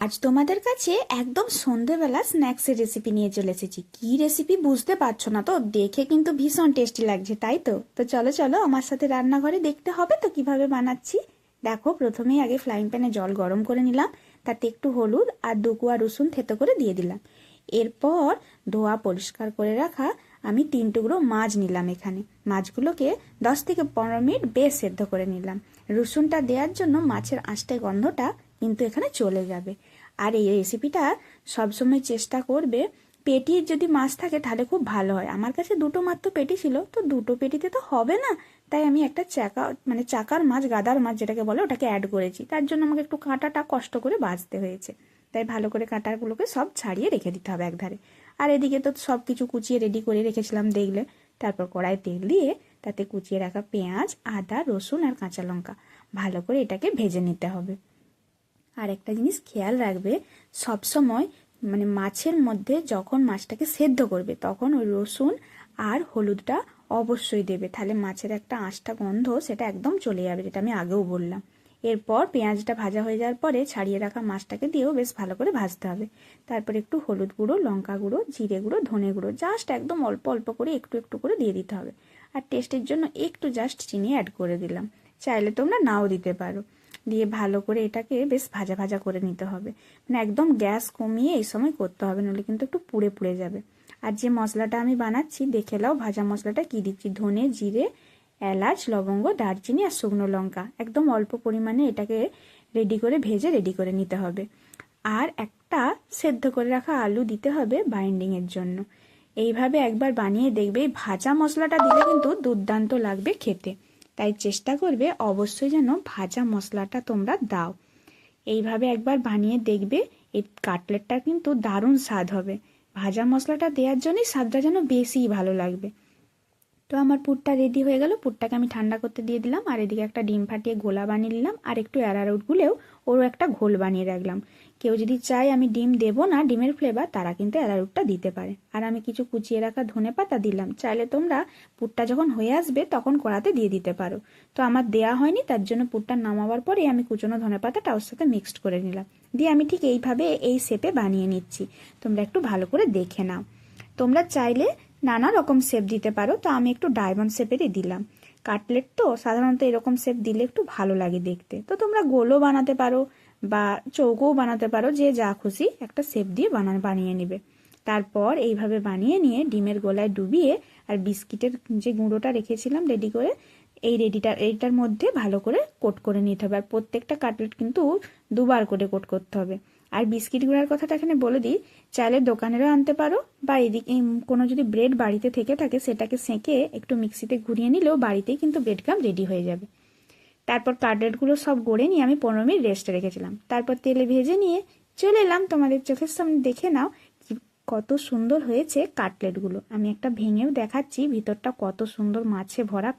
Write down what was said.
আজ তোমাদের কাছে একদম সন্ধেবেলা স্ন্যাক্সের রেসিপি নিয়ে চলে এসেছি। কি রেসিপি বুঝতে পারছো না তো? দেখে কিন্তু ভীষণ টেস্টি লাগছে, তাই তো? তো চলো চলো আমার সাথে রান্নাঘরে, দেখতে হবে তো কিভাবে বানাচ্ছি। দেখো, প্রথমেই আগে ফ্রাইং প্যানে জল গরম করে নিলাম, তাতে একটু হলুদ আর 2 কোয়া রসুন থেতো করে দিয়ে দিলাম। এরপর ধোয়া পরিষ্কার করে রাখা আমি 3 টুকরো মাছ নিলাম। এখানে মাছগুলোকে 10 থেকে 15 মিনিট বেশ সেদ্ধ করে নিলাম। রসুনটা দেওয়ার জন্য মাছের আঁশটে গন্ধটা কিন্তু এখানে চলে যাবে। আর এই রেসিপিটা সবসময় চেষ্টা করবে পেটির যদি মাছ থাকে তাহলে খুব ভালো হয়। আমার কাছে দুটো মাত্র পেটি ছিল, তো দুটো পেটিতে তো হবে না, তাই আমি একটা চাকার মাছ, গাদার মাছ যেটাকে বলে, ওটাকে অ্যাড করেছি। তার জন্য আমাকে একটু কাঁটাটা কষ্ট করে বাছতে হয়েছে। তাই ভালো করে কাঁটাগুলোকে সব ছাড়িয়ে রেখে দিতে হবে একধারে। আর এদিকে তো সব কিছু কুচিয়ে রেডি করে রেখেছিলাম দেখলে। তারপর কড়াই তেল দিয়ে তাতে কুচিয়ে রাখা পেঁয়াজ, আদা, রসুন আর কাঁচা লঙ্কা ভালো করে এটাকে ভেজে নিতে হবে। আর একটা জিনিস খেয়াল রাখবে, সব সময় মাছের মধ্যে যখন মাছটাকে সেদ্ধ করবে তখন ওই রসুন আর হলুদটা অবশ্যই দেবে, তাহলে মাছের একটা আঁশটা গন্ধ সেটা একদম চলে যাবে, যেটা আমি আগেও বললাম। এরপর পেঁয়াজটা ভাজা হয়ে যাওয়ার পরে ছাড়িয়ে রাখা মাছটাকে দিয়েও বেশ ভালো করে ভাজতে হবে। তারপর একটু হলুদ গুঁড়ো, লঙ্কা গুঁড়ো, জিরে গুঁড়ো, ধনে গুঁড়ো জাস্ট একদম অল্প অল্প করে একটু একটু করে দিয়ে দিতে হবে। আর টেস্টের জন্য একটু জাস্ট চিনি অ্যাড করে দিলাম, চাইলে তোমরা নাও দিতে পারো। দিয়ে ভালো করে এটাকে বেশ ভাজা ভাজা করে নিতে হবে, একদম গ্যাস কমিয়ে এই সময় করতে হবে, নাহলে কিন্তু একটু পুড়ে পুড়ে যাবে। আর যে মশলাটা আমি বানাচ্ছি দেখে নাও, ভাজা মশলাটা কি দিচ্ছি: ধনে, জিরে, এলাচ, লবঙ্গ, দারচিনি আর শুকনো লঙ্কা। একদম অল্প পরিমাণে এটাকে রেডি করে ভেজে রেডি করে নিতে হবে। আর একটা সেদ্ধ করে রাখা আলু দিতে হবে বাইন্ডিংয়ের জন্য। এইভাবে একবার বানিয়ে দেখবে, এই ভাজা মশলাটা দিলে কিন্তু দুর্দান্ত লাগবে খেতে। তাই চেষ্টা করবে অবশ্যই যেন ভাজা মশলাটা তোমরা দাও। এইভাবে একবার বানিয়ে দেখবে, এই কাটলেটটা কিন্তু দারুণ স্বাদ হবে। ভাজা মশলাটা দেওয়ার জন্যই স্বাদটা যেন বেশিই ভালো লাগবে। তো আমার পুরটা রেডি হয়ে গেল, পুরটাকে আমি ঠান্ডা করতে দিয়ে দিলাম। আর এদিকে একটা ডিম ফাটিয়ে গোলা বানিয়ে নিলাম, আর একটু অ্যারারুট গুলেও ওরও একটা ঘোল বানিয়ে রাখলাম। কেউ যদি চায় আমি ডিম দেবো না, ডিমের ফ্লেভার, তারা কিন্তু অ্যারারুটটা দিতে পারে। আর আমি কিছু কুচিয়ে রাখা ধনেপাতা দিলাম, চাইলে তোমরা পুরটা যখন হয়ে আসবে তখন কড়াতে দিয়ে দিতে পারো। তো আমার দেয়া হয়নি, তার জন্য পুরটা নামাবার পরে আমি কুচনো ধনেপাতাটা ওর সাথে মিক্সড করে নিলাম। দিয়ে আমি ঠিক এইভাবে এই শেপে বানিয়ে নিচ্ছি, তোমরা একটু ভালো করে দেখে নাও। তোমরা চাইলে নানা রকম শেপ দিতে পারো, তো আমি একটু ডায়মন্ড শেপেরই দিলাম। কাটলেট তো সাধারণত এরকম শেপ দিলে একটু ভালো লাগে দেখতে। তো তোমরা গোলও বানাতে পারো বা চৌকোও বানাতে পারো, যে যা খুশি একটা শেপ দিয়ে বানিয়ে নিবে। তারপর এইভাবে বানিয়ে নিয়ে ডিমের গোলায় ডুবিয়ে আর বিস্কিটের যে গুঁড়োটা রেখেছিলাম রেডি করে, এইটার মধ্যে ভালো করে কোট করে নিতে হবে। আর প্রত্যেকটা কাটলেট কিন্তু দুবার করে কোট করতে হবে। আর বিস্কিট গুঁড়ার কথাটা এখানে বলে দিই, চাইলে দোকানেরও আনতে পারো, বা এদিকে কোনো যদি ব্রেড বাড়িতে থেকে থাকে সেটাকে সেঁকে একটু মিক্সিতে ঘুরিয়ে নিলেও বাড়িতেই কিন্তু ব্রেড ক্রাম্ব রেডি হয়ে যাবে। তারপর কাটলেটগুলো সব গড়ে নিয়ে আমি 15 মিনিট রেস্টে রেখেছিলাম। তারপর তেলে ভেজে নিয়ে চলে এলাম, তোমাদের চোখের সামনে দেখে নাও কত সুন্দর হয়েছে কাটলেটগুলো। আমি একটা ভেঙেও দেখাচ্ছি ভিতরটা কত সুন্দর মাছে ভরা।